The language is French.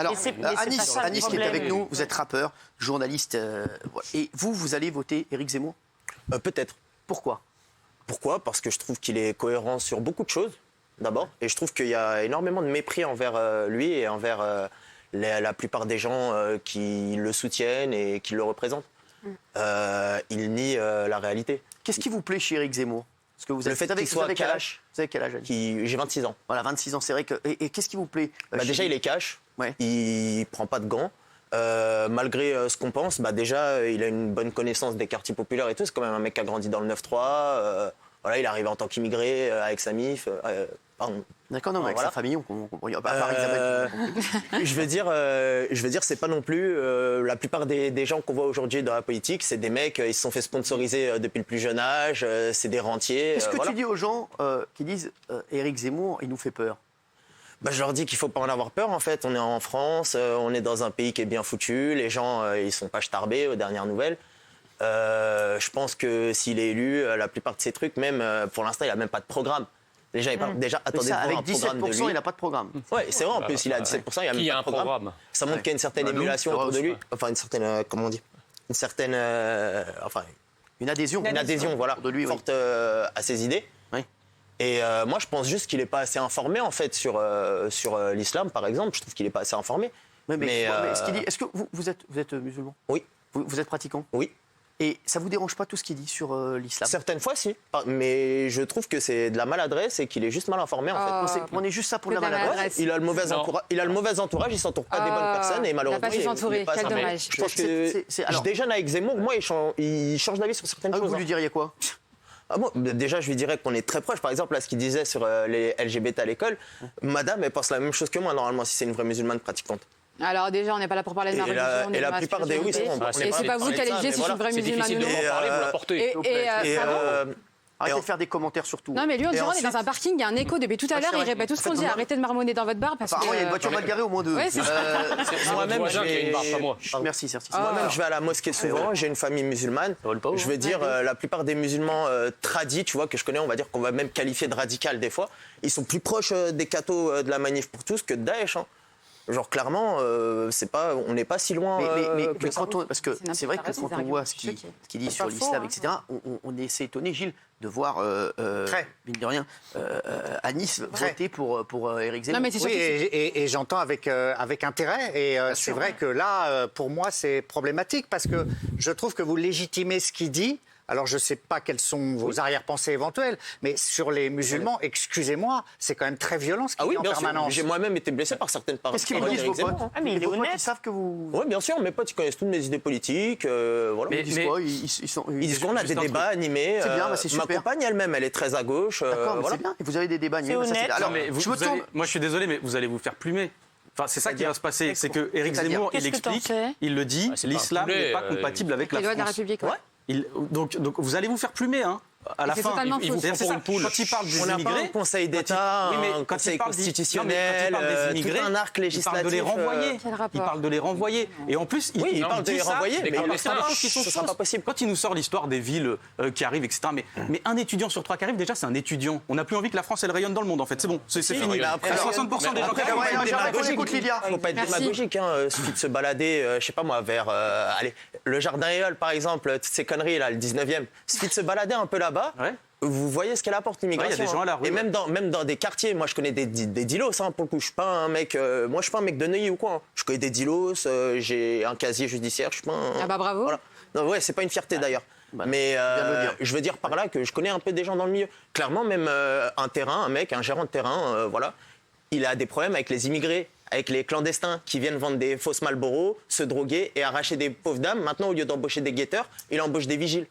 Alors, Anis qui est avec nous, vous êtes rappeur, journaliste, et vous allez voter Éric Zemmour ? Peut-être. Pourquoi ? Parce que je trouve qu'il est cohérent sur beaucoup de choses, d'abord, et je trouve qu'il y a énormément de mépris envers lui et envers la plupart des gens qui le soutiennent et qui le représentent. Il nie la réalité. Qu'est-ce qui vous plaît chez Éric Zemmour ? Parce que vous Le fait qu'il soit cash. Vous avez quel âge, Anis ? J'ai 26 ans. Voilà, 26 ans, c'est vrai que... Et qu'est-ce qui vous plaît Déjà, il est cash, Ouais. il prend pas de gants. Malgré ce qu'on pense, déjà, il a une bonne connaissance des quartiers populaires et tout. C'est quand même un mec qui a grandi dans le 9-3. Voilà, il est arrivé en tant qu'immigré avec sa MIF. Pardon. D'accord, non, mais avec Voilà. sa famille, on comprend. À part Isabelle. Je veux dire, c'est pas non plus la plupart des gens qu'on voit aujourd'hui dans la politique, c'est des mecs, ils se sont fait sponsoriser depuis le plus jeune âge, c'est des rentiers. Qu'est-ce que voilà. tu dis aux gens qui disent Éric Zemmour, il nous fait peur ? Je leur dis qu'il faut pas en avoir peur en fait. On est en France, on est dans un pays qui est bien foutu. Les gens, ils sont pas starbés aux dernières nouvelles. Je pense que s'il est élu, la plupart de ces trucs, même pour l'instant, il a même pas de programme. Déjà, attendez de voir avec un programme de 17%, lui. il n'a pas de programme. Ouais, c'est vrai. En plus, il a 17%, il a même pas de programme. Ça montre qu'il y a une certaine émulation autour de lui. Enfin, une certaine, comment on dit, une certaine, Une adhésion. une adhésion, voilà, de lui, forte à ses idées. Oui. Et moi, je pense juste qu'il n'est pas assez informé en fait sur l'islam, par exemple. Je trouve qu'il n'est pas assez informé. Mais ce qu'il dit, est-ce que vous êtes musulman ? Oui. Vous êtes pratiquant ? Oui. Et ça vous dérange pas tout ce qu'il dit sur l'islam ? Certaines fois, si. Mais je trouve que c'est de la maladresse et qu'il est juste mal informé, en fait. On est juste ça pour de la de la maladresse. maladresse. Il a le mauvais entourage, il s'entoure pas des bonnes personnes et malheureusement, il a pas su s'entourer. Quel assez dommage. Je pense que je déjeune avec Zemmour, moi, il change d'avis sur certaines choses. Vous lui diriez quoi ? Déjà, je lui dirais qu'on est très proches. Par exemple, là, ce qu'il disait sur les LGBT à l'école, madame, elle pense la même chose que moi, normalement, si c'est une vraie musulmane pratiquante. Alors déjà, on n'est pas là pour parler de ma religion. Et la plupart des... Oui, c'est bon. Et c'est pas vous qui allez juger si je suis une vraie musulmane ou non. Vous la portez. Arrêtez de faire des commentaires sur tout. Non, mais lui, on dirait on est dans un parking, il y a un écho depuis tout à l'heure, il répète tout ce qu'on dit. Arrêtez de marmonner dans votre bar parce que. Il y a une voiture mal garée, au moins deux. Ouais, c'est ça. Moi-même, Merci, Certis. Moi-même, je vais à la mosquée souvent, j'ai une famille musulmane. Je veux dire, la plupart des musulmans tradis, tu vois, que je connais, on va dire qu'on va même qualifier de radical des fois, ils sont plus proches des cathos de la manif pour tous que de Daesh. Genre clairement, on n'est pas si loin. Mais quand parce que c'est vrai que quand on voit ce qu'il dit sur l'islam, etc., on est assez étonné, Gilles, de voir, mine de rien, Anis voter pour Éric Zemmour. Non, mais c'est sûr Oui, et j'entends avec intérêt. Et c'est vrai que là, pour moi, c'est problématique parce que je trouve que vous légitimez ce qu'il dit. Alors, je ne sais pas quelles sont vos arrière-pensées éventuelles, mais sur les musulmans, excusez-moi, c'est quand même très violent ce qu'il dit en permanence. J'ai moi-même été blessé par certaines paroles. Qu'est-ce qu'ils vous disent, vos potes ? Mais il est honnête. Ils savent que vous... Oui, bien sûr, mes potes, ils connaissent toutes mes idées politiques. Voilà. Ils disent quoi ? Ils disent qu'on a des débats animés. C'est bien, c'est super. Ma compagne elle-même, elle est très à gauche. D'accord, mais voilà. c'est bien. Et vous avez des débats animés. honnête. Alors, mais je me tourne... moi, je suis désolé, mais vous allez vous faire plumer. Enfin, c'est ça qui va se passer. C'est que Éric Zemmour, il Qu'est-ce que t'en explique, sais il le dit, l'islam n'est pas compatible avec la Les lois de la France. République, ouais. Donc, vous allez vous faire plumer, hein. À la c'est fin, totalement ils vous faux. font pour une poule. Quand il parle des On n'a pas immigrés, un conseil d'État, un conseil constitutionnel, tout un arc législatif. il parle de les renvoyer. Quel rapport ? Il parle de les renvoyer. Et en plus, il parle de dit les ça, renvoyer, mais quand ça marche, ce sera pas possible. Quand il nous sort l'histoire des villes qui arrivent, etc. Mais un étudiant sur trois qui arrive, déjà, c'est un étudiant. On n'a plus envie que la France, elle rayonne dans le monde, en fait. C'est bon, c'est fini. mais après, 60% des gens qui ouais, arrivent. j'aimerais qu'on écoute Lydia. Il ne faut pas être démagogique, il suffit de se balader, je sais pas moi, vers le Jardin Éole, par exemple, toutes ces conneries là, le 19e. Il suffit de se balader un peu là-bas. Ouais. Vous voyez ce qu'elle apporte l'immigration. Il y a des gens à la rue. Et même dans des quartiers, moi je connais des dealos, pour le coup. Je suis pas un mec, moi je suis pas un mec de Neuilly ou quoi. Je connais des dealos, j'ai un casier judiciaire, je suis pas un... Ah bah bravo. Voilà. Non, ouais, c'est pas une fierté d'ailleurs. Mais je veux dire par là que je connais un peu des gens dans le milieu. Clairement, même un gérant de terrain, voilà, il a des problèmes avec les immigrés, avec les clandestins qui viennent vendre des fausses Marlboro, se droguer et arracher des pauvres dames. Maintenant, au lieu d'embaucher des guetteurs, il embauche des vigiles.